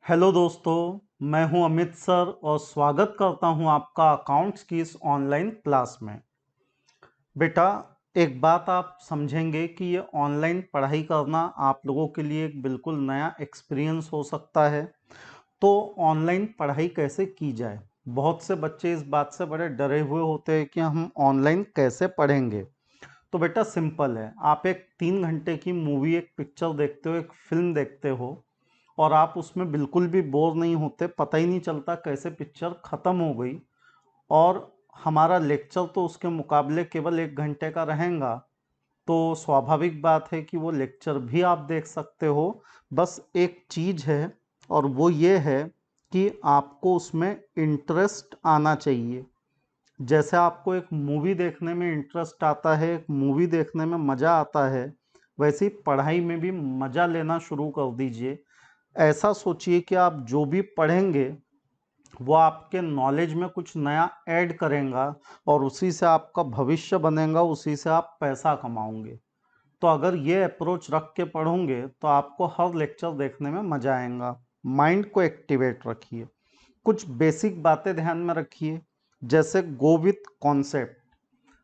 Hello दोस्तों, मैं हूं अमित सर और स्वागत करता हूं आपका अकाउंट्स की इस ऑनलाइन क्लास में। बेटा, एक बात आप समझेंगे कि ये ऑनलाइन पढ़ाई करना आप लोगों के लिए एक बिल्कुल नया एक्सपीरियंस हो सकता है। तो ऑनलाइन पढ़ाई कैसे की जाए, बहुत से बच्चे इस बात से बड़े डरे हुए होते हैं कि हम ऑनलाइन कैसे पढ़ेंगे। तो बेटा सिंपल है, आप एक 3 घंटे की मूवी, एक पिक्चर देखते हो, एक फिल्म देखते हो और आप उसमें बिल्कुल भी बोर नहीं होते, पता ही नहीं चलता कैसे पिक्चर ख़त्म हो गई। और हमारा लेक्चर तो उसके मुकाबले केवल 1 घंटे का रहेगा, तो स्वाभाविक बात है कि वो लेक्चर भी आप देख सकते हो। बस एक चीज़ है और वो ये है कि आपको उसमें इंटरेस्ट आना चाहिए। जैसे आपको एक मूवी देखने में इंटरेस्ट आता है, एक मूवी देखने में मज़ा आता है, वैसे ही पढ़ाई में भी मज़ा लेना शुरू कर दीजिए। ऐसा सोचिए कि आप जो भी पढ़ेंगे वो आपके नॉलेज में कुछ नया ऐड करेगा और उसी से आपका भविष्य बनेगा, उसी से आप पैसा कमाओगे। तो अगर ये अप्रोच रख के पढ़ोगे तो आपको हर लेक्चर देखने में मज़ा आएगा। माइंड को एक्टिवेट रखिए, कुछ बेसिक बातें ध्यान में रखिए, जैसे गो विथ कॉन्सेप्ट।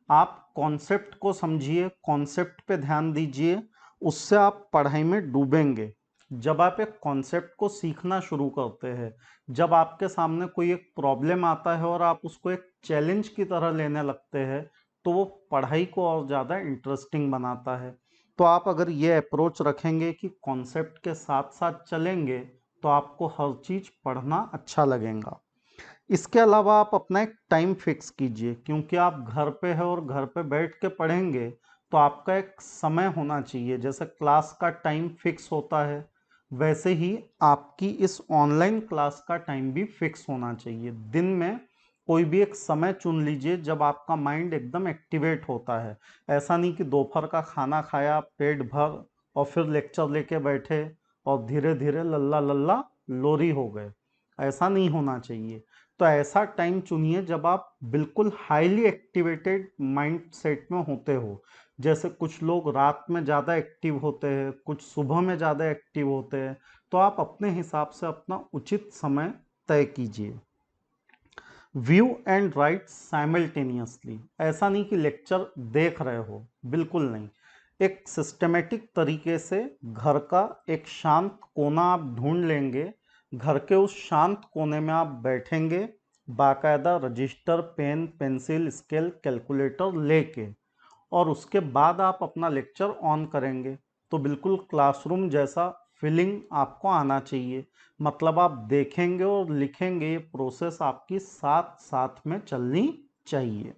आप कॉन्सेप्ट को समझिए, कॉन्सेप्ट पे ध्यान दीजिए, उससे आप पढ़ाई में डूबेंगे। जब आप एक कॉन्सेप्ट को सीखना शुरू करते हैं, जब आपके सामने कोई एक प्रॉब्लम आता है और आप उसको एक चैलेंज की तरह लेने लगते हैं, तो वो पढ़ाई को और ज़्यादा इंटरेस्टिंग बनाता है। तो आप अगर ये अप्रोच रखेंगे कि कॉन्सेप्ट के साथ साथ चलेंगे, तो आपको हर चीज़ पढ़ना अच्छा लगेगा। इसके अलावा आप अपना एक टाइम फिक्स कीजिए, क्योंकि आप घर पे है और घर पे बैठ के पढ़ेंगे, तो आपका एक समय होना चाहिए। जैसे क्लास का टाइम फिक्स होता है, वैसे ही आपकी इस ऑनलाइन क्लास का टाइम भी फिक्स होना चाहिए। दिन में कोई भी एक समय चुन लीजिए जब आपका माइंड एकदम एक्टिवेट होता है। ऐसा नहीं कि दोपहर का खाना खाया पेट भर और फिर लेक्चर लेके बैठे और धीरे धीरे लल्ला लल्ला लोरी हो गए। ऐसा नहीं होना चाहिए। तो ऐसा टाइम चुनिए जब आप बिल्कुल हाईली एक्टिवेटेड माइंड सेट में होते हो। जैसे कुछ लोग रात में ज़्यादा एक्टिव होते हैं, कुछ सुबह में ज़्यादा एक्टिव होते हैं। तो आप अपने हिसाब से अपना उचित समय तय कीजिए। व्यू एंड राइट साइमल्टेनियसली, ऐसा नहीं कि लेक्चर देख रहे हो, बिल्कुल नहीं। एक सिस्टमेटिक तरीके से घर का एक शांत कोना आप ढूंढ लेंगे, घर के उस शांत कोने में आप बैठेंगे, बाकायदा register, pen, pencil, scale, calculator लेके, और उसके बाद आप अपना लेक्चर ऑन करेंगे। तो बिल्कुल क्लासरूम जैसा फीलिंग आपको आना चाहिए। मतलब आप देखेंगे और लिखेंगे, ये प्रोसेस आपकी साथ साथ में चलनी चाहिए।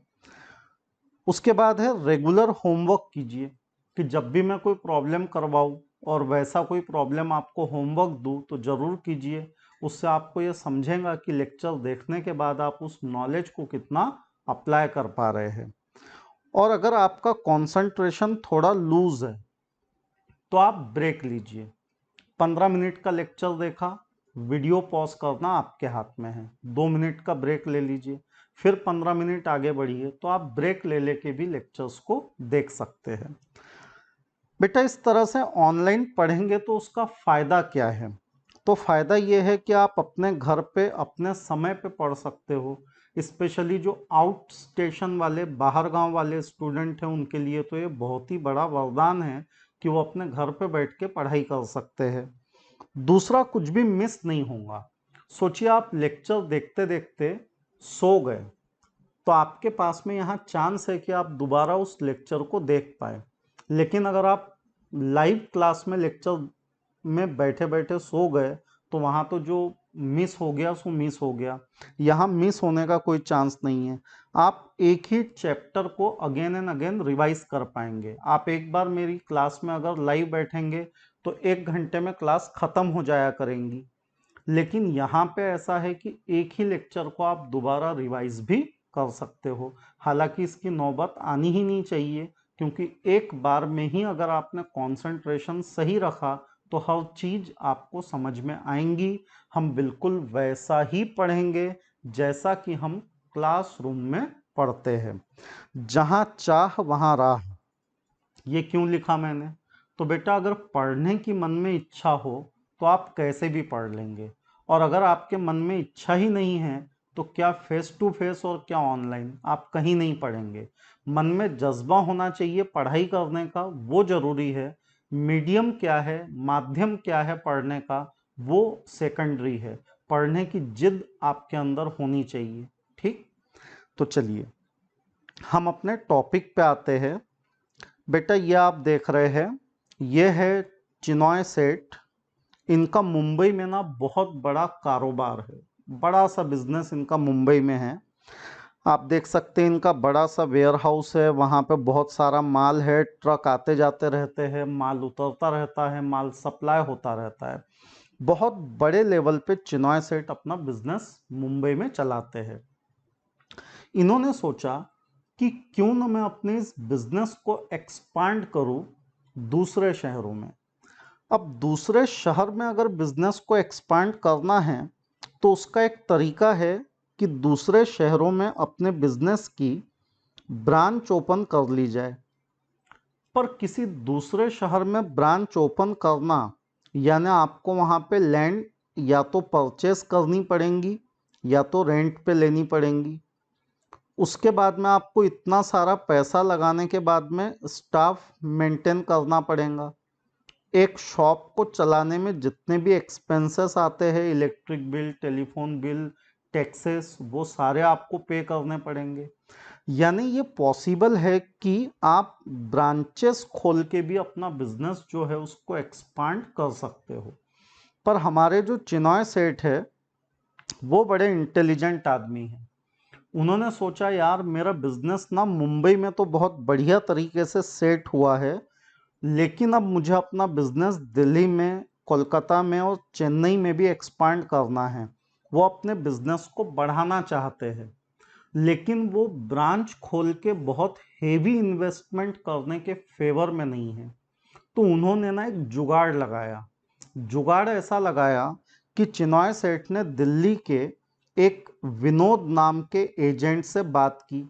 उसके बाद है रेगुलर होमवर्क कीजिए, कि जब भी मैं कोई प्रॉब्लम करवाऊँ और वैसा कोई प्रॉब्लम आपको होमवर्क दूँ तो ज़रूर कीजिए। उससे आपको ये समझेगा कि लेक्चर देखने के बाद आप उस नॉलेज को कितना अप्लाई कर पा रहे हैं। और अगर आपका कंसंट्रेशन थोड़ा लूज है तो आप ब्रेक लीजिए। 15 मिनट का लेक्चर देखा, वीडियो पॉज करना आपके हाथ में है, 2 मिनट का ब्रेक ले लीजिए, फिर 15 मिनट आगे बढ़िए। तो आप ब्रेक ले लेके भी लेक्चर्स को देख सकते हैं। बेटा, इस तरह से ऑनलाइन पढ़ेंगे तो उसका फ़ायदा क्या है? तो फ़ायदा ये है कि आप अपने घर पे अपने समय पे पढ़ सकते हो। स्पेशली जो आउट स्टेशन वाले, बाहर गांव वाले स्टूडेंट हैं, उनके लिए तो ये बहुत ही बड़ा वरदान है कि वो अपने घर पे बैठ के पढ़ाई कर सकते हैं। दूसरा, कुछ भी मिस नहीं होगा। सोचिए आप लेक्चर देखते देखते सो गए, तो आपके पास में यहाँ चांस है कि आप दोबारा उस लेक्चर को देख पाए। लेकिन अगर आप लाइव क्लास में लेक्चर में बैठे बैठे सो गए, तो वहाँ तो जो मिस हो गया सो मिस हो गया। यहाँ मिस होने का कोई चांस नहीं है। आप एक ही चैप्टर को अगेन एंड अगेन रिवाइज कर पाएंगे। आप एक बार मेरी क्लास में अगर लाइव बैठेंगे तो 1 घंटे में क्लास ख़त्म हो जाया करेंगी। लेकिन यहाँ पे ऐसा है कि एक ही लेक्चर को आप दोबारा रिवाइज भी कर सकते हो। हालांकि इसकी नौबत आनी ही नहीं चाहिए, क्योंकि एक बार में ही अगर आपने कंसंट्रेशन सही रखा तो हर चीज़ आपको समझ में आएंगी। हम बिल्कुल वैसा ही पढ़ेंगे जैसा कि हम क्लासरूम में पढ़ते हैं। जहाँ चाह वहाँ राह, ये क्यों लिखा मैंने? तो बेटा, अगर पढ़ने की मन में इच्छा हो तो आप कैसे भी पढ़ लेंगे। और अगर आपके मन में इच्छा ही नहीं है तो क्या फेस टू फेस और क्या ऑनलाइन, आप कहीं नहीं पढ़ेंगे। मन में जज्बा होना चाहिए पढ़ाई करने का, वो जरूरी है। मीडियम क्या है, माध्यम क्या है पढ़ने का, वो सेकेंडरी है। पढ़ने की जिद आपके अंदर होनी चाहिए। ठीक, तो चलिए हम अपने टॉपिक पे आते हैं। बेटा ये आप देख रहे हैं, ये है चिनॉय सेठ। इनका मुंबई में ना बहुत बड़ा कारोबार है, बड़ा सा बिजनेस इनका मुंबई में है। आप देख सकते हैं इनका बड़ा सा वेयर हाउस है, वहाँ पे बहुत सारा माल है, ट्रक आते जाते रहते हैं, माल उतरता रहता है, माल सप्लाई होता रहता है। बहुत बड़े लेवल पे चिनॉय सेठ अपना बिजनेस मुंबई में चलाते हैं। इन्होंने सोचा कि क्यों ना मैं अपने इस बिजनेस को एक्सपांड करूं दूसरे शहरों में। अब दूसरे शहर में अगर बिजनेस को एक्सपांड करना है तो उसका एक तरीका है कि दूसरे शहरों में अपने बिजनेस की ब्रांच ओपन कर ली जाए। पर किसी दूसरे शहर में ब्रांच ओपन करना यानी आपको वहाँ पे लैंड या तो परचेस करनी पड़ेगी या तो रेंट पे लेनी पड़ेगी। उसके बाद में आपको इतना सारा पैसा लगाने के बाद में स्टाफ मेंटेन करना पड़ेगा। एक शॉप को चलाने में जितने भी एक्सपेंसेस आते हैं, electric bill, telephone bill, taxes, वो सारे आपको पे करने पड़ेंगे। यानी ये पॉसिबल है कि आप ब्रांचेस खोल के भी अपना बिजनेस जो है उसको एक्सपांड कर सकते हो। पर हमारे जो चिनॉय सेठ है वो बड़े इंटेलिजेंट आदमी हैं। उन्होंने सोचा यार मेरा बिजनेस ना मुंबई में तो बहुत बढ़िया तरीके से सेट हुआ है, लेकिन अब मुझे अपना बिजनेस दिल्ली में, कोलकाता में और चेन्नई में भी एक्सपांड करना है। वो अपने बिजनेस को बढ़ाना चाहते हैं, लेकिन वो ब्रांच खोल के बहुत हेवी इन्वेस्टमेंट करने के फेवर में नहीं है। तो उन्होंने ना एक जुगाड़ लगाया। जुगाड़ ऐसा लगाया कि चिनॉय सेठ ने दिल्ली के एक विनोद नाम के एजेंट से बात की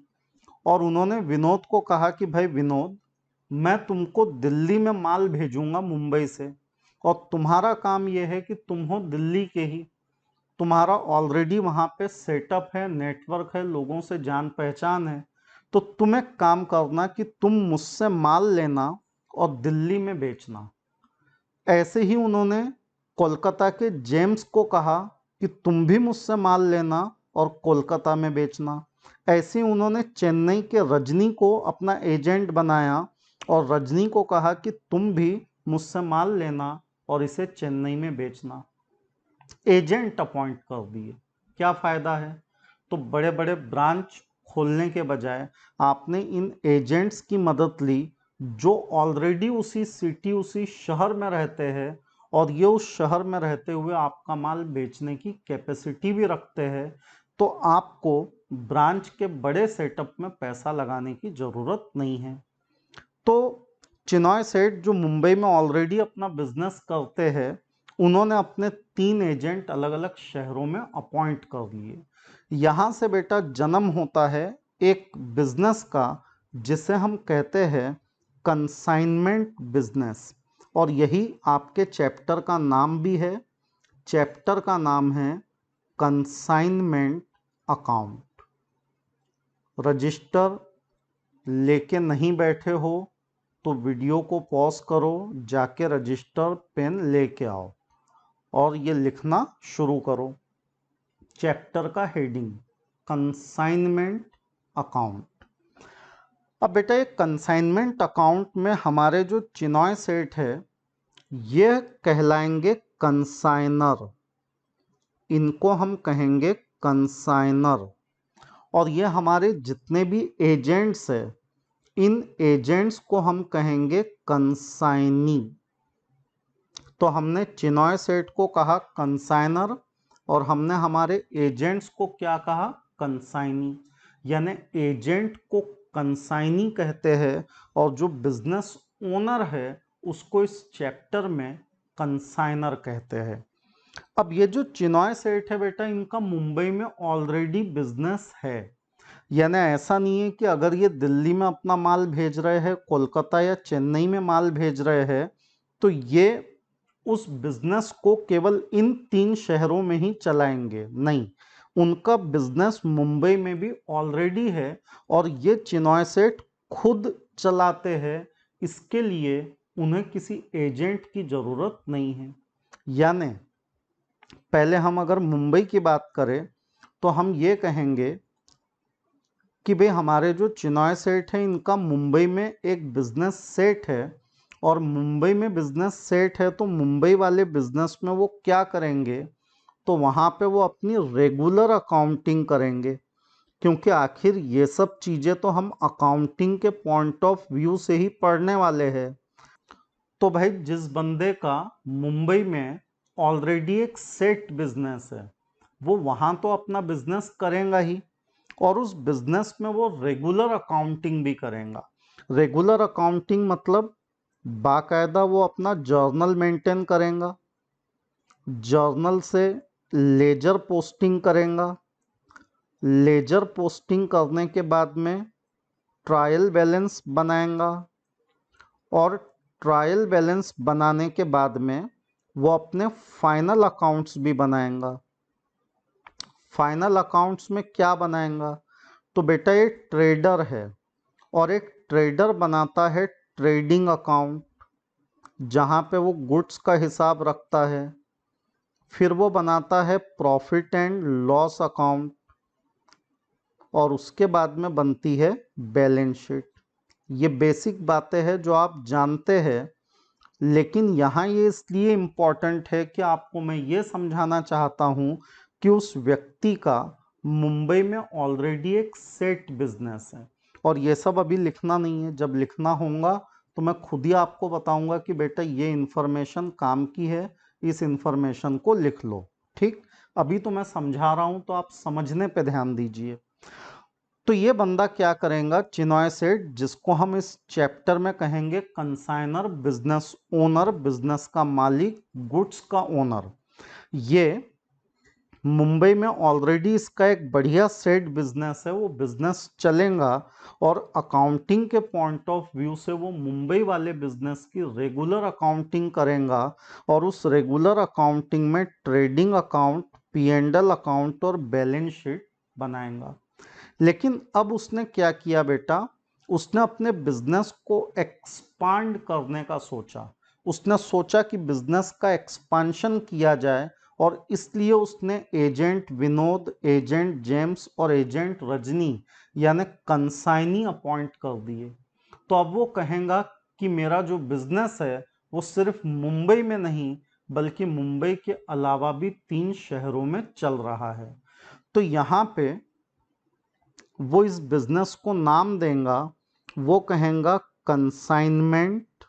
और उन्होंने विनोद को कहा कि भाई विनोद, मैं तुमको दिल्ली में माल भेजूंगा मुंबई से, और तुम्हारा काम यह है कि तुम हो दिल्ली के ही, तुम्हारा ऑलरेडी वहाँ पे सेटअप है, नेटवर्क है, लोगों से जान पहचान है। तो तुम एक काम करना कि तुम मुझसे माल लेना और दिल्ली में बेचना। ऐसे ही उन्होंने कोलकाता के जेम्स को कहा कि तुम भी मुझसे माल लेना और कोलकाता में बेचना। ऐसे ही उन्होंने चेन्नई के रजनी को अपना एजेंट बनाया और रजनी को कहा कि तुम भी मुझसे माल लेना और इसे चेन्नई में बेचना। एजेंट अपॉइंट कर दिए। क्या फ़ायदा है? तो बड़े बड़े ब्रांच खोलने के बजाय आपने इन एजेंट्स की मदद ली जो ऑलरेडी उसी सिटी, उसी शहर में रहते हैं, और ये उस शहर में रहते हुए आपका माल बेचने की कैपेसिटी भी रखते हैं। तो आपको ब्रांच के बड़े सेटअप में पैसा लगाने की ज़रूरत नहीं है। तो चिनॉय सेठ जो मुंबई में ऑलरेडी अपना बिजनेस करते हैं, उन्होंने अपने 3 एजेंट अलग अलग शहरों में अपॉइंट कर लिए। यहाँ से बेटा जन्म होता है एक बिजनेस का जिसे हम कहते हैं कंसाइनमेंट बिजनेस, और यही आपके चैप्टर का नाम भी है। चैप्टर का नाम है कंसाइनमेंट अकाउंट। रजिस्टर लेके नहीं बैठे हो तो वीडियो को पॉज करो, जाके रजिस्टर पेन लेके आओ और ये लिखना शुरू करो। चैप्टर का हेडिंग कंसाइनमेंट अकाउंट। अब बेटा ये कंसाइनमेंट अकाउंट में हमारे जो चिनॉय सेठ है ये कहलाएंगे कंसाइनर। इनको हम कहेंगे कंसाइनर। और ये हमारे जितने भी एजेंट्स हैं, इन एजेंट्स को हम कहेंगे कंसाइनी। तो हमने चिनॉय सेठ को कहा कंसाइनर और हमने हमारे एजेंट्स को क्या कहा? कंसाइनी। यानी एजेंट को कंसाइनी कहते हैं और जो बिजनेस ओनर है उसको इस चैप्टर में कंसाइनर कहते हैं। अब ये जो चिनॉय सेठ है बेटा, इनका मुंबई में ऑलरेडी बिजनेस है। यानी ऐसा नहीं है कि अगर ये दिल्ली में अपना माल भेज रहे हैं, कोलकाता या चेन्नई में माल भेज रहे हैं, तो ये उस बिजनेस को केवल इन 3 शहरों में ही चलाएंगे, नहीं, उनका बिजनेस मुंबई में भी ऑलरेडी है और ये चिन्मय सेठ खुद चलाते हैं। इसके लिए उन्हें किसी एजेंट की जरूरत नहीं है। यानी पहले हम अगर मुंबई की बात करें तो हम ये कहेंगे कि भाई हमारे जो चिन्मय सेठ हैं इनका मुंबई में एक बिजनेस सेट है, और मुंबई में बिजनेस सेट है तो मुंबई वाले बिजनेस में वो क्या करेंगे, तो वहाँ पे वो अपनी रेगुलर अकाउंटिंग करेंगे, क्योंकि आखिर ये सब चीज़ें तो हम अकाउंटिंग के पॉइंट ऑफ व्यू से ही पढ़ने वाले हैं। तो भाई जिस बंदे का मुंबई में ऑलरेडी एक सेट बिजनेस है, वो वहाँ तो अपना बिजनेस करेगा ही, और उस बिजनेस में वो रेगुलर अकाउंटिंग भी करेगा। रेगुलर अकाउंटिंग मतलब बाकायदा वो अपना जर्नल मेंटेन करेगा, जर्नल से लेजर पोस्टिंग करेगा, लेजर पोस्टिंग करने के बाद में ट्रायल बैलेंस बनाएगा, और ट्रायल बैलेंस बनाने के बाद में वो अपने फाइनल अकाउंट्स भी बनाएगा। फाइनल अकाउंट्स में क्या बनाएगा, तो बेटा ये ट्रेडर है और एक ट्रेडर बनाता है ट्रेडिंग अकाउंट, जहाँ पे वो गुड्स का हिसाब रखता है। फिर वो बनाता है प्रॉफिट एंड लॉस अकाउंट, और उसके बाद में बनती है बैलेंस शीट। ये बेसिक बातें हैं जो आप जानते हैं, लेकिन यहाँ ये इसलिए इम्पॉर्टेंट है कि आपको मैं ये समझाना चाहता हूँ कि उस व्यक्ति का मुंबई में ऑलरेडी एक सेट बिजनेस है, और ये सब अभी लिखना नहीं है। जब लिखना होगा तो मैं खुद ही आपको बताऊंगा कि बेटा ये इन्फॉर्मेशन काम की है, इस इन्फॉर्मेशन को लिख लो। ठीक, अभी तो मैं समझा रहा हूँ तो आप समझने पे ध्यान दीजिए। तो ये बंदा क्या करेगा, चिन्मय सेठ, जिसको हम इस चैप्टर में कहेंगे कंसाइनर, बिजनेस ओनर, बिजनेस का मालिक, गुड्स का ओनर, ये मुंबई में ऑलरेडी इसका एक बढ़िया सेट बिजनेस है, वो बिजनेस चलेगा, और अकाउंटिंग के पॉइंट ऑफ व्यू से वो मुंबई वाले बिजनेस की रेगुलर अकाउंटिंग करेगा, और उस रेगुलर अकाउंटिंग में ट्रेडिंग अकाउंट, P&L अकाउंट और बैलेंस शीट बनाएगा। लेकिन अब उसने क्या किया बेटा, उसने अपने बिजनेस को एक्सपांड करने का सोचा। उसने सोचा कि बिजनेस का एक्सपांशन किया जाए, और इसलिए उसने एजेंट विनोद, एजेंट जेम्स और एजेंट रजनी यानी कंसाइनी अपॉइंट कर दिए। तो अब वो कहेगा कि मेरा जो बिजनेस है वो सिर्फ मुंबई में नहीं बल्कि मुंबई के अलावा भी 3 शहरों में चल रहा है। तो यहाँ पे वो इस बिजनेस को नाम देगा, वो कहेगा consignment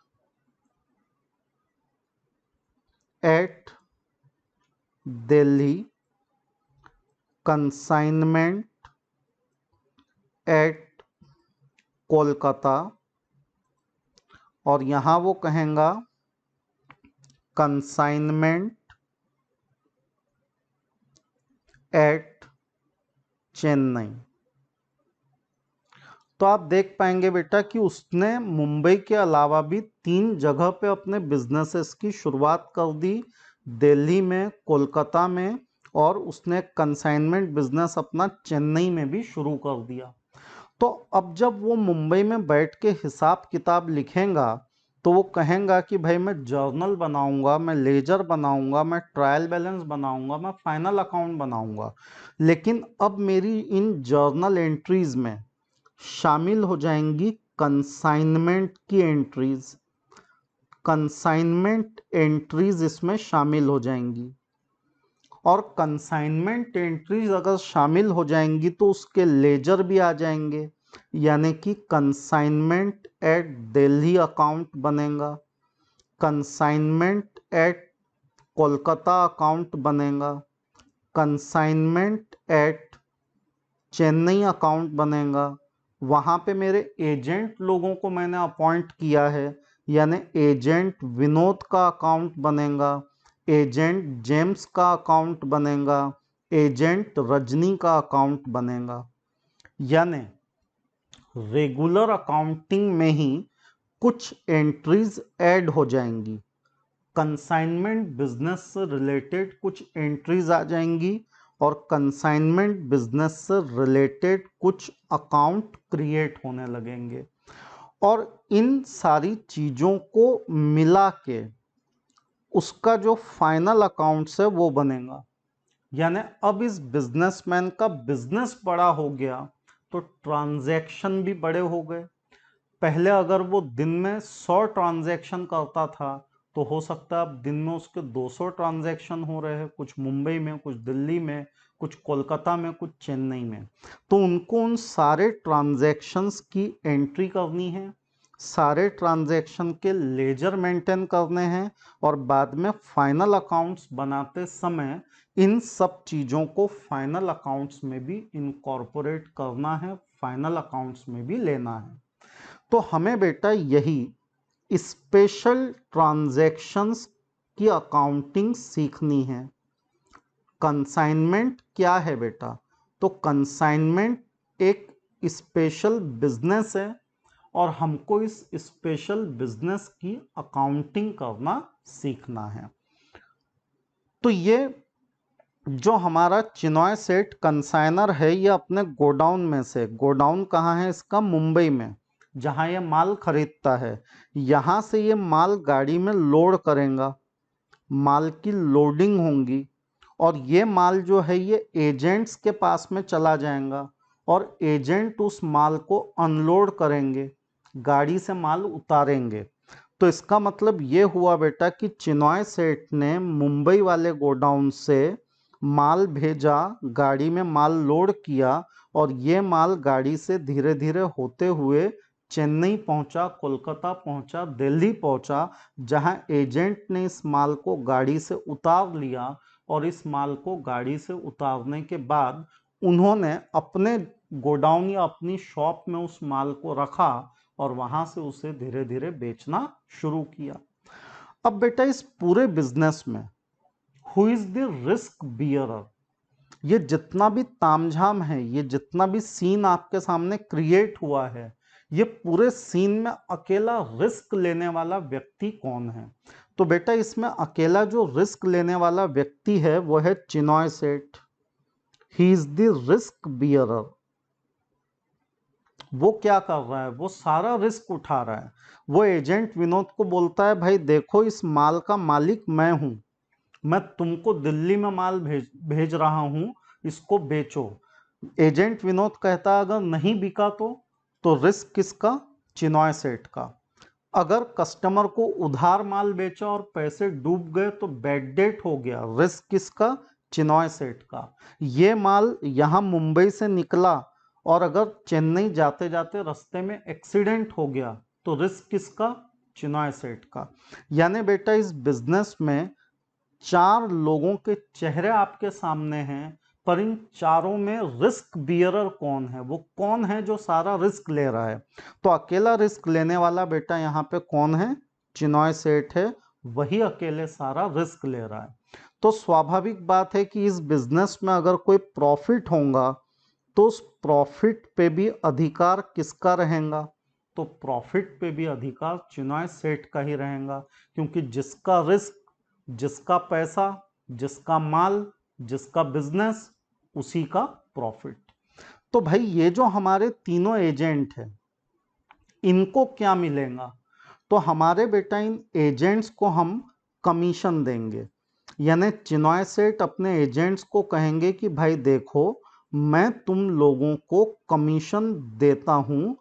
at Delhi, consignment at Kolkata, और यहाँ वो कहेगा कंसाइनमेंट एट चेन्नई। तो आप देख पाएंगे बेटा कि उसने मुंबई के अलावा भी 3 जगह पे अपने बिजनेसेस की शुरुआत कर दी, दिल्ली में, कोलकाता में, और उसने कंसाइनमेंट बिजनेस अपना चेन्नई में भी शुरू कर दिया। तो अब जब वो मुंबई में बैठ के हिसाब किताब लिखेगा तो वो कहेगा कि भाई मैं जर्नल बनाऊंगा, मैं लेजर बनाऊंगा, मैं ट्रायल बैलेंस बनाऊंगा, मैं फाइनल अकाउंट बनाऊंगा, लेकिन अब मेरी इन जर्नल एंट्रीज में शामिल हो जाएंगी कंसाइनमेंट की एंट्रीज। कंसाइनमेंट एंट्रीज इसमें शामिल हो जाएंगी, और कंसाइनमेंट एंट्रीज अगर शामिल हो जाएंगी तो उसके लेजर भी आ जाएंगे, यानी कि कंसाइनमेंट एट दिल्ली अकाउंट बनेगा, कंसाइनमेंट एट कोलकाता अकाउंट बनेगा, कंसाइनमेंट एट चेन्नई अकाउंट बनेगा। वहाँ पे मेरे एजेंट लोगों को मैंने अपॉइंट किया है, यानी एजेंट विनोद का अकाउंट बनेगा, एजेंट जेम्स का अकाउंट बनेगा, एजेंट रजनी का अकाउंट बनेगा। यानी रेगुलर अकाउंटिंग में ही कुछ एंट्रीज ऐड हो जाएंगी, कंसाइनमेंट बिजनेस से रिलेटेड कुछ एंट्रीज आ जाएंगी और कंसाइनमेंट बिजनेस से रिलेटेड कुछ अकाउंट क्रिएट होने लगेंगे और इन सारी चीज़ों को मिला के उसका जो फाइनल अकाउंट्स है वो बनेगा। यानी अब इस बिजनेसमैन का बिजनेस बड़ा हो गया तो ट्रांजैक्शन भी बड़े हो गए। पहले अगर वो दिन में 100 ट्रांजैक्शन करता था तो हो सकता है अब दिन में उसके 200 ट्रांजैक्शन हो रहे हैं, कुछ मुंबई में, कुछ दिल्ली में, कुछ कोलकाता में, कुछ चेन्नई में। तो उनको उन सारे ट्रांजैक्शंस की एंट्री करनी है, सारे ट्रांजैक्शन के लेजर मेंटेन करने हैं और बाद में फाइनल अकाउंट्स बनाते समय इन सब चीज़ों को फाइनल अकाउंट्स में भी इनकॉर्पोरेट करना है, फाइनल अकाउंट्स में भी लेना है। तो हमें बेटा यही स्पेशल ट्रांजैक्शंस की अकाउंटिंग सीखनी है। कंसाइनमेंट क्या है बेटा? तो कंसाइनमेंट एक स्पेशल बिजनेस है और हमको इस स्पेशल बिजनेस की अकाउंटिंग करना सीखना है। तो ये जो हमारा चिनॉय सेठ कंसाइनर है ये अपने गोडाउन में से, गोडाउन कहाँ है इसका? मुंबई में, जहाँ ये माल खरीदता है, यहाँ से ये माल गाड़ी में लोड करेगा, माल की लोडिंग होंगी और ये माल जो है ये एजेंट्स के पास में चला जाएगा और एजेंट उस माल को अनलोड करेंगे, गाड़ी से माल उतारेंगे। तो इसका मतलब ये हुआ बेटा कि चिनॉय सेठ ने मुंबई वाले गोडाउन से माल भेजा, गाड़ी में माल लोड किया और ये माल गाड़ी से धीरे धीरे होते हुए चेन्नई पहुंचा, कोलकाता पहुंचा, दिल्ली पहुंचा, जहां एजेंट ने इस माल को गाड़ी से उतार लिया और इस माल को गाड़ी से उतारने के बाद उन्होंने अपने गोडाउन या अपनी शॉप में उस माल को रखा और वहां से उसे धीरे धीरे बेचना शुरू किया। अब बेटा इस पूरे बिजनेस में who is the risk bearer? ये जितना भी तामझाम है, ये जितना भी सीन आपके सामने क्रिएट हुआ है, ये पूरे सीन में अकेला रिस्क लेने वाला व्यक्ति कौन है? तो बेटा इसमें अकेला जो रिस्क लेने वाला व्यक्ति है वो है चिनॉय सेठ। He is the risk bearer. वो क्या कर रहा है? वो सारा रिस्क उठा रहा है। वो एजेंट विनोद को बोलता है भाई देखो इस माल का मालिक मैं हूं, मैं तुमको दिल्ली में माल भेज रहा हूं, इसको बेचो। एजेंट विनोद कहता है अगर नहीं बिका तो रिस्क किसका? चिनॉय सेठ का। अगर कस्टमर को उधार माल बेचा और पैसे डूब गए तो बैड डेट हो गया, रिस्क किसका? चिनॉय सेठ का। ये माल यहां मुंबई से निकला और अगर चेन्नई जाते जाते रास्ते में एक्सीडेंट हो गया तो रिस्क किसका? चिनॉय सेठ का। यानी बेटा इस बिजनेस में 4 लोगों के चेहरे आपके सामने हैं, पर इन चारों में रिस्क बियरर कौन है? वो कौन है जो सारा रिस्क ले रहा है? तो अकेला रिस्क लेने वाला बेटा यहाँ पे कौन है? चिनॉय सेठ है, वही अकेले सारा रिस्क ले रहा है। तो स्वाभाविक बात है कि इस बिजनेस में अगर कोई प्रॉफिट होगा तो उस प्रॉफिट पे भी अधिकार किसका रहेगा? तो प्रॉफिट पे भी अधिकार चिनॉय सेठ का ही रहेगा, क्योंकि जिसका रिस्क, जिसका पैसा, जिसका माल, जिसका बिजनेस, उसी का प्रॉफिट। तो भाई ये जो हमारे तीनों एजेंट हैं इनको क्या मिलेगा? तो हमारे बेटा इन एजेंट्स को हम कमीशन देंगे। यानी चिनॉय सेठ अपने एजेंट्स को कहेंगे कि भाई देखो मैं तुम लोगों को कमीशन देता हूं,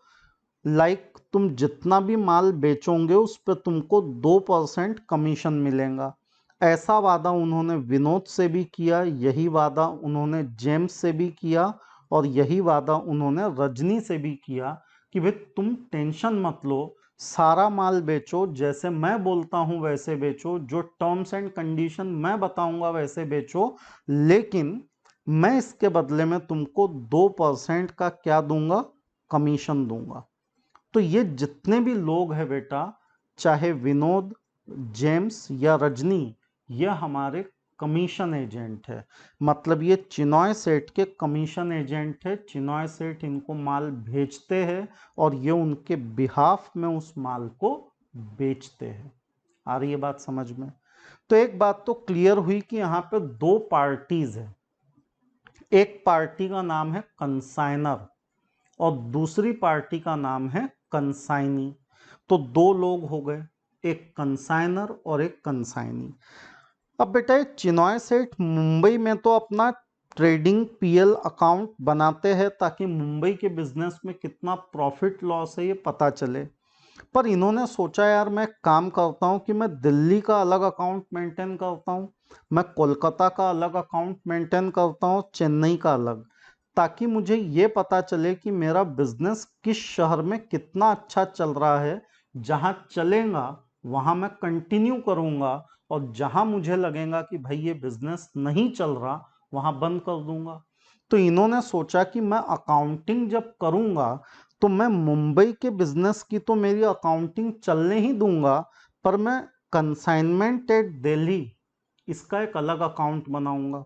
लाइक तुम जितना भी माल बेचोगे उस पर तुमको 2% कमीशन मिलेगा। ऐसा वादा उन्होंने विनोद से भी किया, यही वादा उन्होंने जेम्स से भी किया और यही वादा उन्होंने रजनी से भी किया कि भाई तुम टेंशन मत लो, सारा माल बेचो, जैसे मैं बोलता हूं वैसे बेचो, जो टर्म्स एंड कंडीशन मैं बताऊंगा वैसे बेचो, लेकिन मैं इसके बदले में तुमको 2% का क्या दूंगा? कमीशन दूंगा। तो ये जितने भी लोग हैं बेटा, चाहे विनोद, जेम्स या रजनी, ये हमारे कमीशन एजेंट है। मतलब ये चिनॉय सेठ के कमीशन एजेंट है। चिनॉय सेठ इनको माल भेजते हैं और ये उनके बिहाफ में उस माल को बेचते हैं। आ रही है बात समझ में? तो एक बात तो क्लियर हुई कि यहाँ पे दो पार्टीज है, एक पार्टी का नाम है कंसाइनर और दूसरी पार्टी का नाम है कंसाइनी। तो दो लोग हो गए, एक कंसाइनर और एक कंसाइनी। अब बेटा ये चिन्मय सेठ मुंबई में तो अपना ट्रेडिंग पीएल अकाउंट बनाते हैं ताकि मुंबई के बिजनेस में कितना प्रॉफिट लॉस है ये पता चले। पर इन्होंने सोचा यार मैं काम करता हूँ कि मैं दिल्ली का अलग अकाउंट मेंटेन करता हूँ, मैं कोलकाता का अलग अकाउंट मेंटेन करता हूँ, चेन्नई का अलग, ताकि मुझे ये पता चले कि मेरा बिजनेस किस शहर में कितना अच्छा चल रहा है। जहाँ चलेगा वहाँ मैं कंटिन्यू करूँगा और जहाँ मुझे लगेगा कि भाई ये बिजनेस नहीं चल रहा वहाँ बंद कर दूंगा। तो इन्होंने सोचा कि मैं अकाउंटिंग जब करूँगा तो मैं मुंबई के बिजनेस की तो मेरी अकाउंटिंग चलने ही दूंगा, पर मैं कंसाइनमेंट एट दिल्ली इसका एक अलग अकाउंट बनाऊंगा,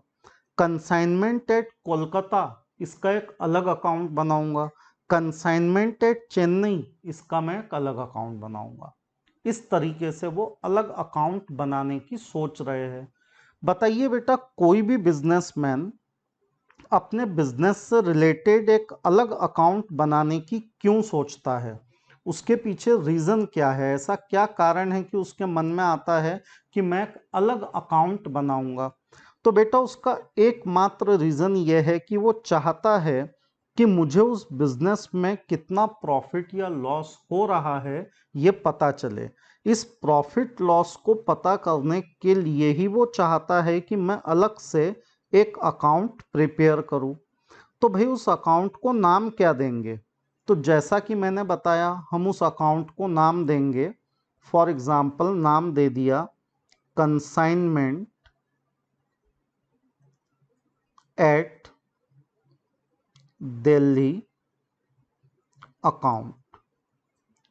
कंसाइनमेंट एट कोलकाता इसका एक अलग अकाउंट बनाऊंगा, कंसाइनमेंट एट चेन्नई इसका मैं एक अलग अकाउंट बनाऊंगा। इस तरीके से वो अलग अकाउंट बनाने की सोच रहे हैं। बताइए बेटा, कोई भी बिजनेसमैन अपने बिजनेस से रिलेटेड एक अलग अकाउंट बनाने की क्यों सोचता है? उसके पीछे रीजन क्या है? ऐसा क्या कारण है कि उसके मन में आता है कि मैं एक अलग अकाउंट बनाऊंगा? तो बेटा उसका एकमात्र रीजन यह है कि वो चाहता है कि मुझे उस बिजनेस में कितना प्रॉफिट या लॉस हो रहा है ये पता चले। इस प्रॉफिट लॉस को पता करने के लिए ही वो चाहता है कि मैं अलग से एक अकाउंट प्रिपेयर करूं। तो भाई उस अकाउंट को नाम क्या देंगे? तो जैसा कि मैंने बताया, हम उस अकाउंट को नाम देंगे, फॉर एग्जाम्पल नाम दे दिया कंसाइनमेंट एट दिल्ली अकाउंट,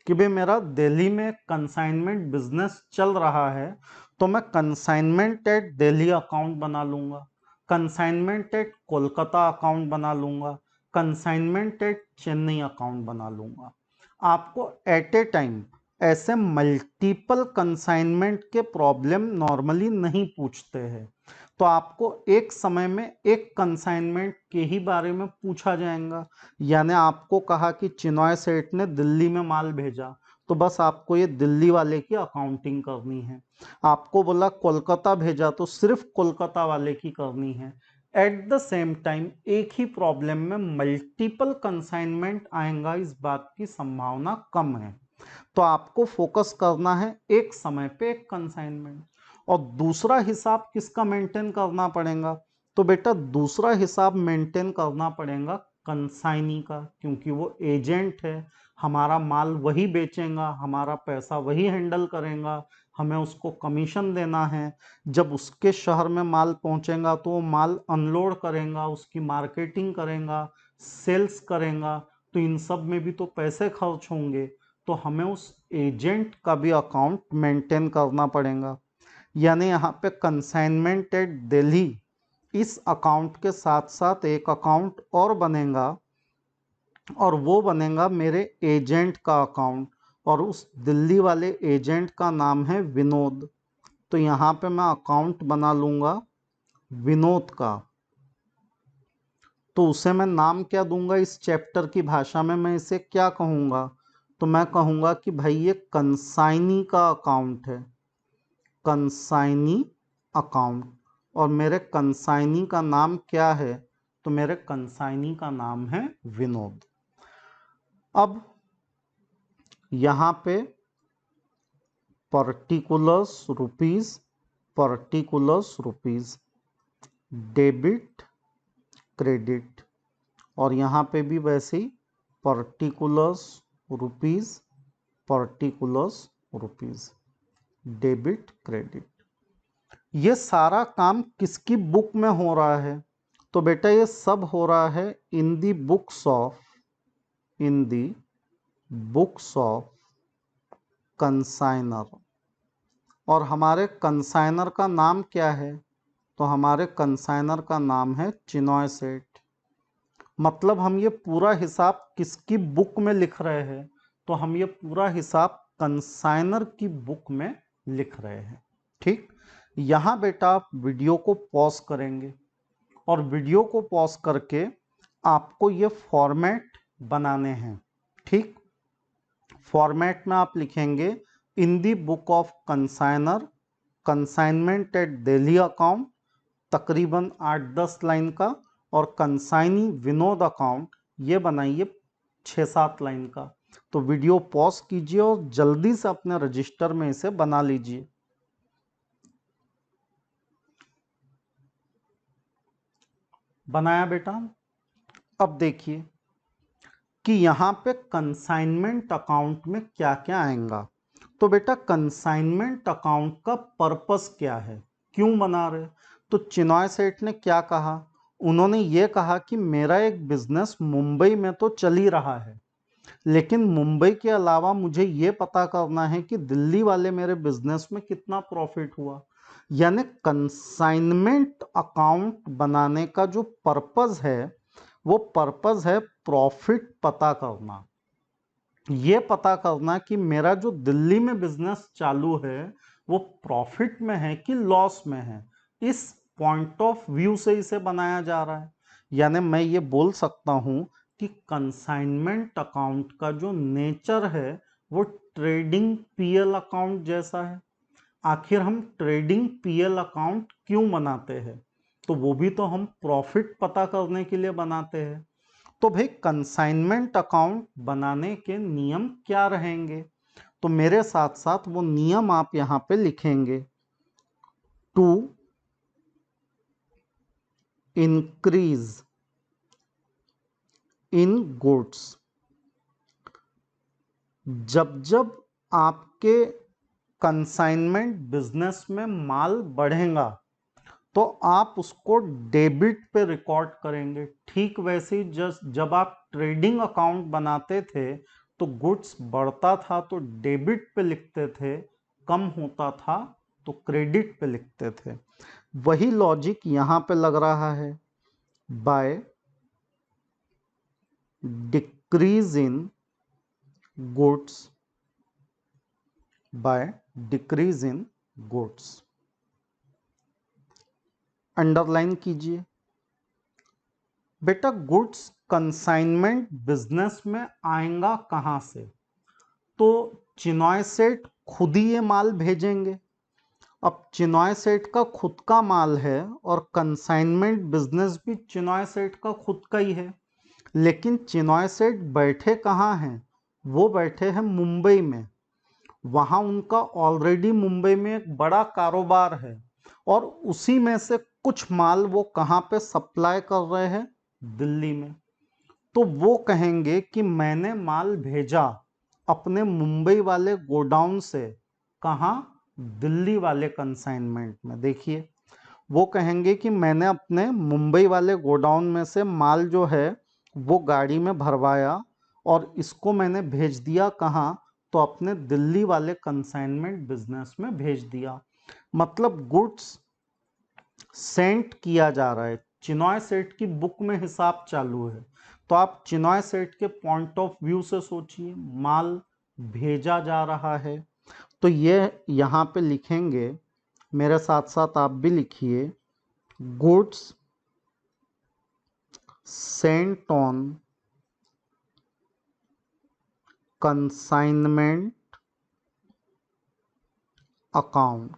कि भाई मेरा दिल्ली में कंसाइनमेंट बिजनेस चल रहा है तो मैं कंसाइनमेंट एट दिल्ली अकाउंट बना लूंगा, कंसाइनमेंट एट कोलकाता अकाउंट बना लूंगा, कंसाइनमेंट एट चेन्नई अकाउंट बना लूंगा। आपको एट ए टाइम ऐसे मल्टीपल कंसाइनमेंट के प्रॉब्लम नॉर्मली नहीं पूछते हैं। तो आपको एक समय में एक कंसाइनमेंट के ही बारे में पूछा जाएगा। यानी आपको कहा कि चिन्मय सेठ ने दिल्ली में माल भेजा, तो बस आपको ये दिल्ली वाले की अकाउंटिंग करनी है। आपको बोला कोलकाता भेजा, तो सिर्फ कोलकाता वाले की करनी है। एट द सेम टाइम एक ही प्रॉब्लम में मल्टीपल कंसाइनमेंट आएगा, इस बात की संभावना कम है। तो आपको फोकस करना है एक समय पे एक कंसाइनमेंट। और दूसरा हिसाब किसका मेंटेन करना पड़ेगा? तो बेटा दूसरा हिसाब मेंटेन करना पड़ेगा कंसाइनी का, क्योंकि वो एजेंट है, हमारा माल वही बेचेगा, हमारा पैसा वही हैंडल करेगा, हमें उसको कमीशन देना है। जब उसके शहर में माल पहुंचेगा तो वो माल अनलोड करेगा, उसकी मार्केटिंग करेगा, सेल्स करेगा, तो इन सब में भी तो पैसे खर्च होंगे। तो हमें उस एजेंट का भी अकाउंट मेंटेन करना पड़ेगा। यानी यहाँ पे कंसाइनमेंट एट दिल्ली इस अकाउंट के साथ साथ एक अकाउंट और बनेगा, और वो बनेगा मेरे एजेंट का अकाउंट, और उस दिल्ली वाले एजेंट का नाम है विनोद। तो यहाँ पे मैं अकाउंट बना लूँगा विनोद का। तो उसे मैं नाम क्या दूंगा? इस चैप्टर की भाषा में मैं इसे क्या कहूँगा? तो मैं कहूँगा कि भाई ये कंसाइनी का अकाउंट है, कंसाइनी अकाउंट। और मेरे कंसाइनी का नाम क्या है? तो मेरे कंसाइनी का नाम है विनोद। अब यहाँ पे पर्टिकुलर्स रुपीज, डेबिट क्रेडिट, और यहाँ पे भी वैसे ही rupees particulars rupees, debit credit. ये सारा काम किसकी बुक में हो रहा है? तो बेटा ये सब हो रहा है इन दी बुक्स ऑफ कंसाइनर। और हमारे कंसाइनर का नाम क्या है? तो हमारे कंसाइनर का नाम है चिन्मय सेठ। मतलब हम ये पूरा हिसाब किसकी बुक में लिख रहे हैं? तो हम ये पूरा हिसाब कंसाइनर की बुक में लिख रहे हैं। ठीक, यहाँ बेटा आप वीडियो को पॉज करेंगे और वीडियो को पॉज करके आपको ये फॉर्मेट बनाने हैं। ठीक, फॉर्मेट में आप लिखेंगे in the book of consignor consignment at Delhi account, तकरीबन 8-10 लाइन का, और कंसाइनी विनोद अकाउंट ये बनाइए 6-7 लाइन का। तो वीडियो पॉज कीजिए और जल्दी से अपने रजिस्टर में इसे बना लीजिए। बनाया बेटा? अब देखिए कि यहाँ पे कंसाइनमेंट अकाउंट में क्या क्या आएगा। तो बेटा कंसाइनमेंट अकाउंट का पर्पस क्या है, क्यों बना रहे? तो चिनॉय सेठ ने क्या कहा, उन्होंने ये कहा कि मेरा एक बिजनेस मुंबई में तो चल ही रहा है, लेकिन मुंबई के अलावा मुझे ये पता करना है कि दिल्ली वाले मेरे बिजनेस में कितना प्रॉफिट हुआ। यानी कंसाइनमेंट अकाउंट बनाने का जो पर्पस है वो पर्पस है प्रॉफिट पता करना। ये पता करना कि मेरा जो दिल्ली में बिजनेस चालू है वो प्रॉफिट में है कि लॉस में है। इस पॉइंट ऑफ व्यू से इसे बनाया जा रहा है। यानी मैं ये बोल सकता हूं कि कंसाइनमेंट अकाउंट का जो नेचर है वो ट्रेडिंग पीएल अकाउंट जैसा है। आखिर हम ट्रेडिंग पीएल अकाउंट क्यों बनाते हैं? तो वो भी तो हम प्रॉफिट पता करने के लिए बनाते हैं। तो भाई कंसाइनमेंट अकाउंट बनाने के नियम क्या रहेंगे? तो मेरे साथ साथ वो नियम आप यहां पे लिखेंगे। टू इंक्रीज इन गुड्स, जब जब आपके कंसाइनमेंट बिजनेस में माल बढ़ेगा तो आप उसको डेबिट पे रिकॉर्ड करेंगे। ठीक वैसे ही जब आप ट्रेडिंग अकाउंट बनाते थे तो गुड्स बढ़ता था तो डेबिट पे लिखते थे, कम होता था तो क्रेडिट पे लिखते थे। वही लॉजिक यहां पे लग रहा है। By decrease in goods, by decrease in goods, underline कीजिए। बेटा गुड्स कंसाइनमेंट बिजनेस में आएगा कहां से? तो चिनॉय सेठ खुद ही ये माल भेजेंगे। अब चिनॉय सेठ का खुद का माल है और कंसाइनमेंट बिजनेस भी चिनॉय सेठ का खुद का ही है, लेकिन चिनॉय सेठ बैठे कहाँ हैं? वो बैठे हैं मुंबई में। वहाँ उनका ऑलरेडी मुंबई में एक बड़ा कारोबार है और उसी में से कुछ माल वो कहाँ पे सप्लाई कर रहे हैं? दिल्ली में। तो वो कहेंगे कि मैंने माल भेजा अपने मुंबई वाले गोडाउन से, कहाँ? दिल्ली वाले कंसाइनमेंट में। देखिए वो कहेंगे कि मैंने अपने मुंबई वाले गोडाउन में से माल जो है वो गाड़ी में भरवाया और इसको मैंने भेज दिया कहाँ? तो अपने दिल्ली वाले कंसाइनमेंट बिजनेस में भेज दिया। मतलब गुड्स सेंट किया जा रहा है। चिनॉय सेठ की बुक में हिसाब चालू है, तो आप चिनॉय सेठ के पॉइंट ऑफ व्यू से सोचिए, माल भेजा जा रहा है। तो ये यहाँ पे लिखेंगे, मेरे साथ साथ आप भी लिखिए, goods Saint on consignment account,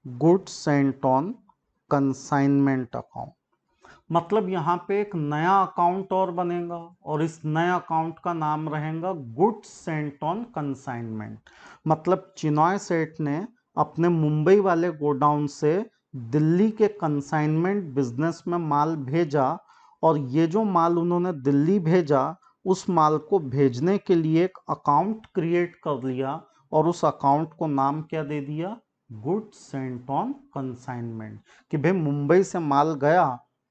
goods Saint on consignment account. मतलब यहाँ पे एक नया अकाउंट और बनेगा और इस नए अकाउंट का नाम रहेगा गुड्स सेंट ऑन कंसाइनमेंट। मतलब चिनॉय सेठ ने अपने मुंबई वाले गोडाउन से दिल्ली के कंसाइनमेंट बिजनेस में माल भेजा और ये जो माल उन्होंने दिल्ली भेजा उस माल को भेजने के लिए एक अकाउंट क्रिएट कर लिया और उस अकाउंट को नाम क्या दे दिया? Goods Saint on consignment. कि भाई मुंबई से माल गया,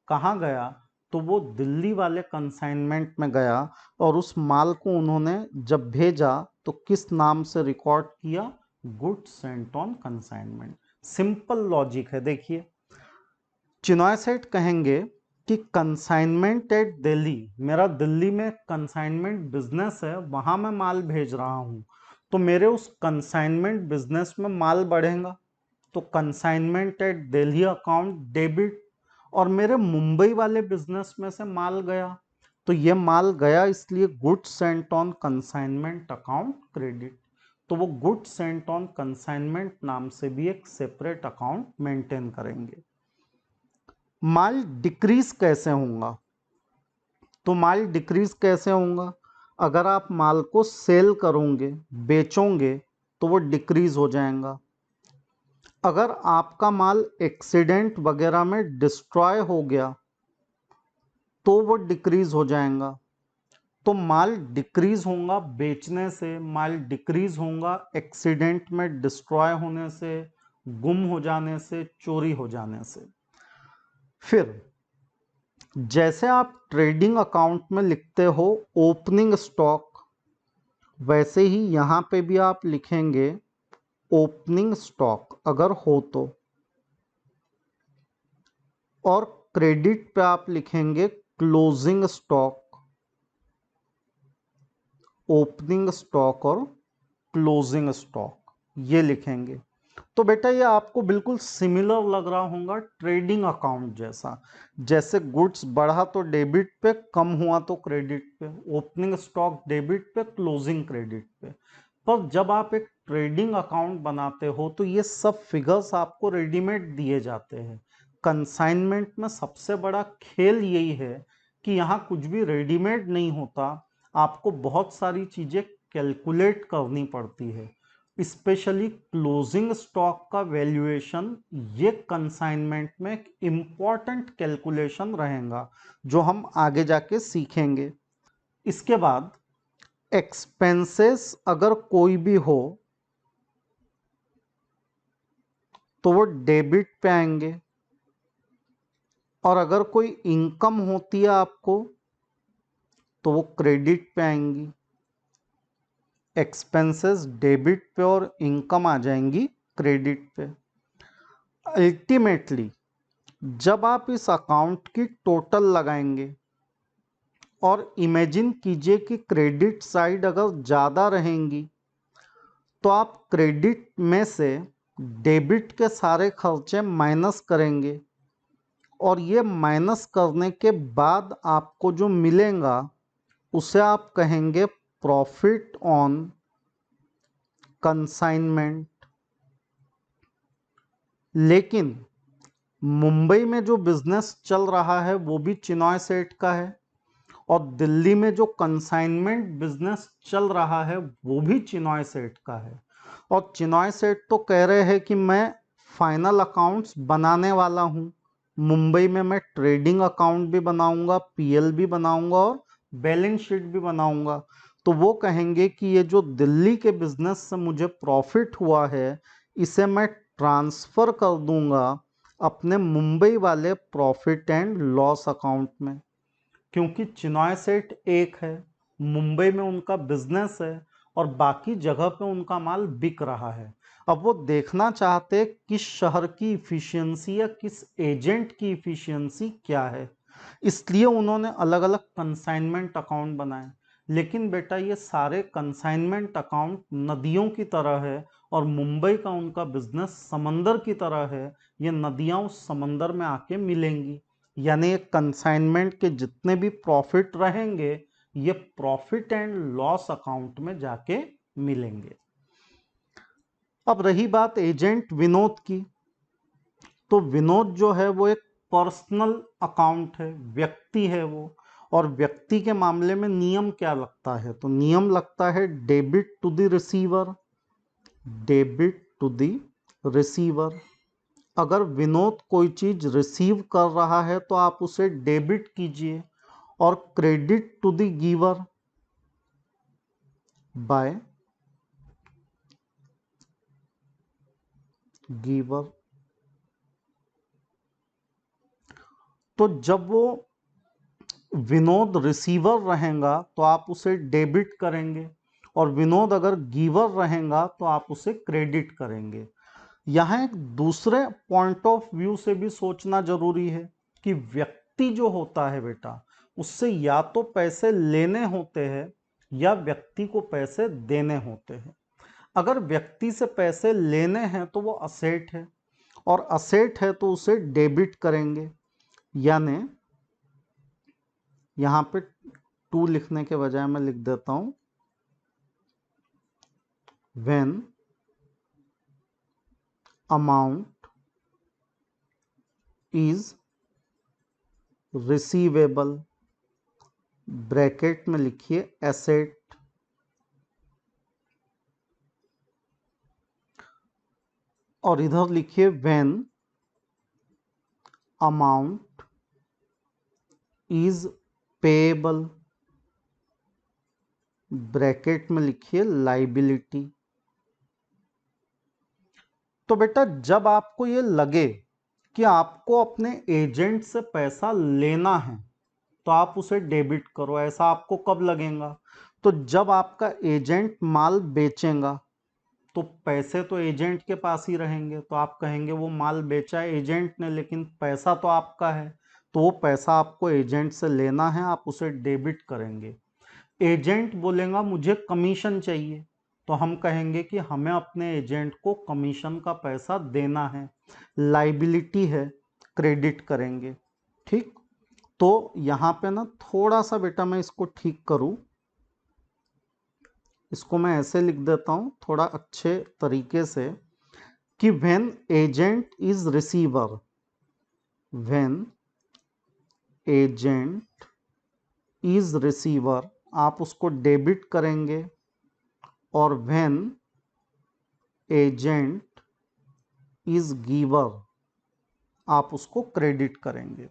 कहाँ गया? तो वो दिल्ली वाले कंसाइनमेंट में गया और उस माल को उन्होंने जब भेजा तो किस नाम से रिकॉर्ड किया? Goods Saint on consignment. Simple logic है। देखिए चिनॉय सेठ कहेंगे कि कंसाइनमेंट एट दिल्ली, मेरा दिल्ली में कंसाइनमेंट बिजनेस है, वहां मैं माल भेज रहा हूं, तो मेरे उस कंसाइनमेंट बिजनेस में माल बढ़ेगा। तो consignment at Delhi account debit, और मेरे मुंबई वाले बिजनेस में से माल गया, तो ये माल गया इसलिए goods Saint on consignment account credit. तो वो गुड्स सेंट ऑन कंसाइनमेंट नाम से भी एक सेपरेट अकाउंट मेंटेन करेंगे। माल डिक्रीज कैसे होगा? तो माल डिक्रीज कैसे होगा? अगर आप माल को सेल करोगे, बेचोगे, तो वो डिक्रीज हो जाएगा। अगर आपका माल एक्सीडेंट वगैरह में डिस्ट्रॉय हो गया तो वो डिक्रीज हो जाएगा। तो माल डिक्रीज होगा बेचने से, माल डिक्रीज होगा एक्सीडेंट में डिस्ट्रॉय होने से, गुम हो जाने से, चोरी हो जाने से। फिर जैसे आप ट्रेडिंग अकाउंट में लिखते हो ओपनिंग स्टॉक, वैसे ही यहां पे भी आप लिखेंगे ओपनिंग स्टॉक अगर हो तो, और क्रेडिट पे आप लिखेंगे क्लोजिंग स्टॉक, ओपनिंग स्टॉक और क्लोजिंग स्टॉक ये लिखेंगे। तो बेटा ये आपको बिल्कुल सिमिलर लग रहा होगा ट्रेडिंग अकाउंट जैसा। जैसे गुड्स बढ़ा तो डेबिट पे, कम हुआ तो क्रेडिट पे, ओपनिंग स्टॉक डेबिट पे, क्लोजिंग क्रेडिट पे। पर जब आप एक ट्रेडिंग अकाउंट बनाते हो तो ये सब फिगर्स आपको रेडीमेड दिए जाते हैं। कंसाइनमेंट में सबसे बड़ा खेल यही है कि यहाँ कुछ भी रेडीमेड नहीं होता, आपको बहुत सारी चीजें कैलकुलेट करनी पड़ती है। स्पेशली क्लोजिंग स्टॉक का वैल्यूएशन, ये कंसाइनमेंट में एक इम्पॉर्टेंट कैलकुलेशन रहेगा जो हम आगे जाके सीखेंगे। इसके बाद एक्सपेंसेस अगर कोई भी हो तो वो डेबिट पे आएंगे, और अगर कोई इनकम होती है आपको तो वो क्रेडिट पे आएंगी। एक्सपेंसेस डेबिट पे और इनकम आ जाएंगी क्रेडिट पे। अल्टीमेटली जब आप इस अकाउंट की टोटल लगाएंगे, और इमेजिन कीजिए कि क्रेडिट साइड अगर ज़्यादा रहेंगी, तो आप क्रेडिट में से डेबिट के सारे खर्चे माइनस करेंगे, और ये माइनस करने के बाद आपको जो मिलेगा उसे आप कहेंगे प्रॉफिट ऑन कंसाइनमेंट। लेकिन मुंबई में जो बिजनेस चल रहा है वो भी चिनॉय सेठ का है, और दिल्ली में जो कंसाइनमेंट बिजनेस चल रहा है वो भी चिनॉय सेठ का है। और चिनॉय सेठ तो कह रहे हैं कि मैं फाइनल अकाउंट्स बनाने वाला हूँ, मुंबई में मैं ट्रेडिंग अकाउंट भी बनाऊंगा, पीएल भी बनाऊंगा और बैलेंस शीट भी बनाऊंगा। तो वो कहेंगे कि ये जो दिल्ली के बिजनेस से मुझे प्रॉफिट हुआ है इसे मैं ट्रांसफर कर दूंगा अपने मुंबई वाले प्रॉफिट एंड लॉस अकाउंट में। क्योंकि चिनॉय सेठ एक है, मुंबई में उनका बिजनेस है, और बाकी जगह पे उनका माल बिक रहा है। अब वो देखना चाहते किस शहर की इफिशियंसी या किस एजेंट की इफिशियंसी क्या है, इसलिए उन्होंने अलग अलग कंसाइनमेंट अकाउंट बनाए। लेकिन बेटा ये सारे कंसाइनमेंट अकाउंट नदियों की तरह है, और मुंबई का उनका बिजनेस समंदर की तरह है। ये नदियां उस समंदर में आके मिलेंगी, यानी एक कंसाइनमेंट के जितने भी प्रॉफिट रहेंगे ये प्रॉफिट एंड लॉस अकाउंट में जाके मिलेंगे। अब रही बात एजेंट विनोद की, तो विनोद जो है वो एक पर्सनल अकाउंट है, व्यक्ति है वो। और व्यक्ति के मामले में नियम क्या लगता है? तो नियम लगता है debit to the receiver, debit to the receiver. अगर विनोद कोई चीज रिसीव कर रहा है तो आप उसे डेबिट कीजिए, और credit to the giver by giver. तो जब वो विनोद रिसीवर रहेगा तो आप उसे डेबिट करेंगे, और विनोद अगर गिवर रहेगा तो आप उसे क्रेडिट करेंगे। यहाँ एक दूसरे पॉइंट ऑफ व्यू से भी सोचना जरूरी है कि व्यक्ति जो होता है बेटा उससे या तो पैसे लेने होते हैं या व्यक्ति को पैसे देने होते हैं। अगर व्यक्ति से पैसे लेने हैं तो वो असेट है, और असेट है तो उसे डेबिट करेंगे, यानी यहां पे 2 लिखने के बजाय मैं लिख देता हूं when amount is receivable, bracket में लिखिए एसेट, और इधर लिखिए when amount is payable, bracket में लिखिए लाइबिलिटी। तो बेटा जब आपको ये लगे कि आपको अपने एजेंट से पैसा लेना है तो आप उसे डेबिट करो। ऐसा आपको कब लगेगा? तो जब आपका एजेंट माल बेचेगा तो पैसे तो एजेंट के पास ही रहेंगे, तो आप कहेंगे वो माल बेचा है एजेंट ने, लेकिन पैसा तो आपका है, तो वो पैसा आपको एजेंट से लेना है, आप उसे डेबिट करेंगे। एजेंट बोलेगा मुझे कमीशन चाहिए, तो हम कहेंगे कि हमें अपने एजेंट को कमीशन का पैसा देना है, लाइबिलिटी है, क्रेडिट करेंगे। ठीक, तो यहां पे ना थोड़ा सा बेटा मैं इसको ठीक करूं, इसको मैं ऐसे लिख देता हूं थोड़ा अच्छे तरीके से कि when agent is receiver, when agent is receiver आप उसको डेबिट करेंगे, और व्हेन एजेंट इज गिवर आप उसको क्रेडिट करेंगे।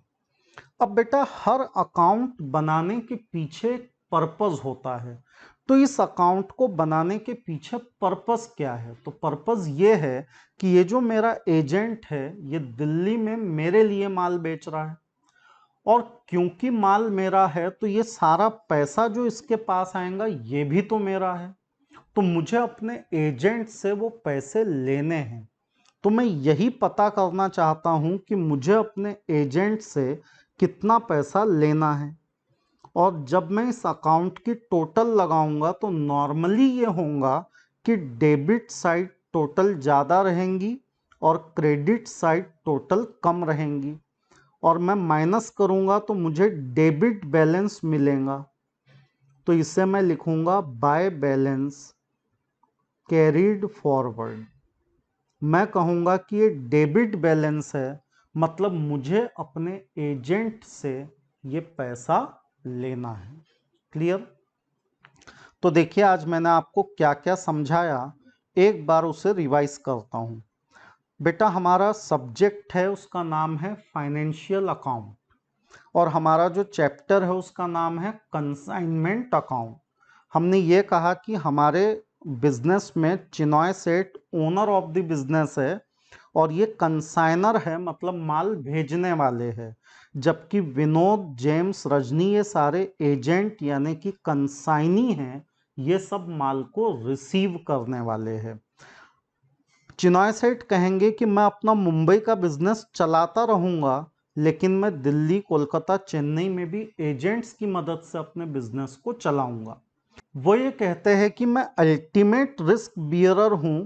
अब बेटा हर अकाउंट बनाने के पीछे पर्पस होता है, तो इस अकाउंट को बनाने के पीछे पर्पस क्या है? तो पर्पस ये है कि ये जो मेरा एजेंट है ये दिल्ली में मेरे लिए माल बेच रहा है, और क्योंकि माल मेरा है तो ये सारा पैसा जो इसके पास आएगा ये भी तो मेरा है, तो मुझे अपने एजेंट से वो पैसे लेने हैं। तो मैं यही पता करना चाहता हूं कि मुझे अपने एजेंट से कितना पैसा लेना है, और जब मैं इस अकाउंट की टोटल लगाऊंगा तो नॉर्मली ये होगा कि डेबिट साइड टोटल ज़्यादा रहेंगी और क्रेडिट साइड टोटल कम रहेंगी, और मैं माइनस करूंगा तो मुझे डेबिट बैलेंस मिलेगा। तो इसे मैं लिखूंगा बाय बैलेंस कैरीड फॉरवर्ड। मैं कहूंगा कि ये डेबिट बैलेंस है, मतलब मुझे अपने एजेंट से ये पैसा लेना है। क्लियर? तो देखिए आज मैंने आपको क्या क्या समझाया, एक बार उसे रिवाइज करता हूं। बेटा हमारा सब्जेक्ट है उसका नाम है फाइनेंशियल अकाउंट, और हमारा जो चैप्टर है उसका नाम है कंसाइनमेंट अकाउंट। हमने ये कहा कि हमारे बिजनेस में चिनॉय सेठ ओनर ऑफ द बिजनेस है, और ये कंसाइनर है, मतलब माल भेजने वाले हैं, जबकि विनोद, जेम्स, रजनी ये सारे एजेंट यानी कि कंसाइनी हैं, ये सब माल को रिसीव करने वाले हैं। चिनॉय सेठ कहेंगे कि मैं अपना मुंबई का बिजनेस चलाता रहूंगा, लेकिन मैं दिल्ली, कोलकाता, चेन्नई में भी एजेंट्स की मदद से अपने बिजनेस को चलाऊंगा। वो ये कहते हैं कि मैं अल्टीमेट रिस्क बियरर हूं,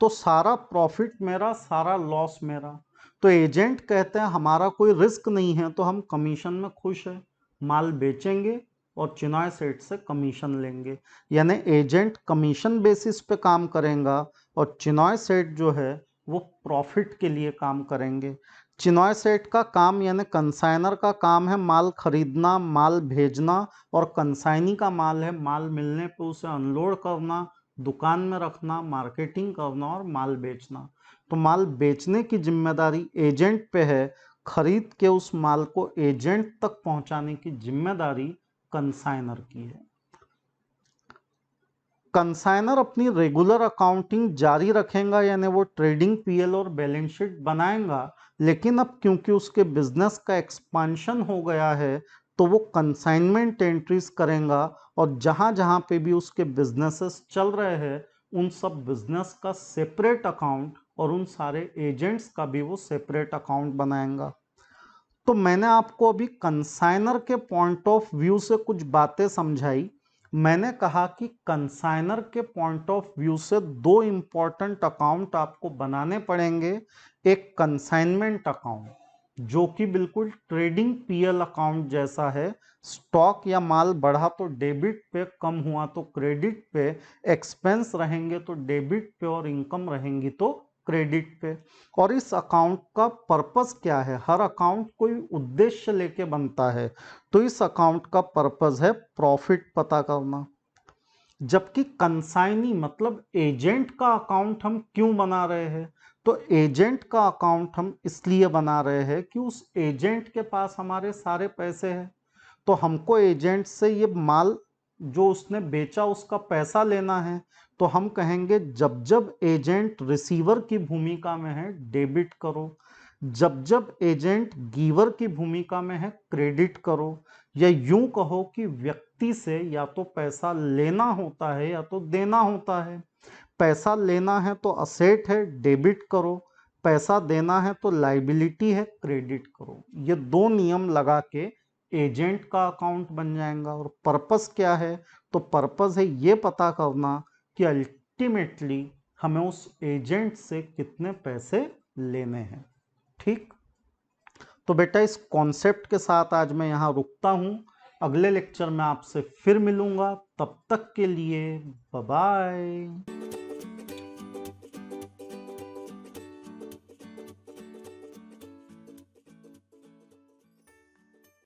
तो सारा प्रॉफिट मेरा, सारा लॉस मेरा। तो एजेंट कहते हैं हमारा कोई रिस्क नहीं है, तो हम कमीशन में खुश है, माल बेचेंगे और चिनॉय सेठ से कमीशन लेंगे, यानी एजेंट कमीशन बेसिस पे काम करेगा और चिनॉय सेठ जो है वो प्रॉफिट के लिए काम करेंगे। चिनॉय सेठ का काम यानी कंसाइनर का काम है माल खरीदना, माल भेजना, और कंसाइनी का माल है माल मिलने पे उसे अनलोड करना, दुकान में रखना, मार्केटिंग करना और माल बेचना। तो माल बेचने की जिम्मेदारी एजेंट पे है, खरीद के उस माल को एजेंट तक पहुंचाने की जिम्मेदारी कंसाइनर की है। कंसाइनर अपनी रेगुलर अकाउंटिंग जारी रखेगा, यानी वो ट्रेडिंग पीएल और बैलेंस शीट बनाएगा, लेकिन अब क्योंकि उसके बिजनेस का एक्सपांशन हो गया है तो वो कंसाइनमेंट एंट्रीज करेगा, और जहां जहां पे भी उसके बिजनेसेस चल रहे हैं उन सब बिजनेस का सेपरेट अकाउंट और उन सारे एजेंट्स का भी वो सेपरेट अकाउंट बनाएगा। तो मैंने आपको अभी कंसाइनर के पॉइंट ऑफ व्यू से कुछ बातें समझाई, मैंने कहा कि कंसाइनर के पॉइंट ऑफ व्यू से दो इंपॉर्टेंट अकाउंट आपको बनाने पड़ेंगे। एक कंसाइनमेंट अकाउंट जो कि बिल्कुल ट्रेडिंग पीएल अकाउंट जैसा है, स्टॉक या माल बढ़ा तो डेबिट पे, कम हुआ तो क्रेडिट पे, एक्सपेंस रहेंगे तो डेबिट पे और इनकम रहेंगी तो क्रेडिट पे। और इस अकाउंट का पर्पस क्या है? हर अकाउंट कोई उद्देश्य लेके बनता है, तो इस अकाउंट का पर्पस है प्रॉफिट पता करना। जबकि कंसाइनी मतलब एजेंट का अकाउंट हम क्यों बना रहे हैं? तो एजेंट का अकाउंट हम इसलिए बना रहे हैं कि उस एजेंट के पास हमारे सारे पैसे हैं, तो हमको एजेंट से ये माल जो उसने बेचा उसका पैसा लेना है। तो हम कहेंगे जब जब एजेंट रिसीवर की भूमिका में है डेबिट करो, जब जब एजेंट गिवर की भूमिका में है क्रेडिट करो। या यूं कहो कि व्यक्ति से या तो पैसा लेना होता है या तो देना होता है। पैसा लेना है तो असेट है, डेबिट करो। पैसा देना है तो लाइबिलिटी है, क्रेडिट करो। ये दो नियम लगा के एजेंट का अकाउंट बन जाएगा। और पर्पस क्या है? तो पर्पस है ये पता करना कि अल्टीमेटली हमें उस एजेंट से कितने पैसे लेने हैं। ठीक, तो बेटा इस कॉन्सेप्ट के साथ आज मैं यहाँ रुकता हूँ। अगले लेक्चर में आपसे फिर मिलूंगा, तब तक के लिए बाय बाय।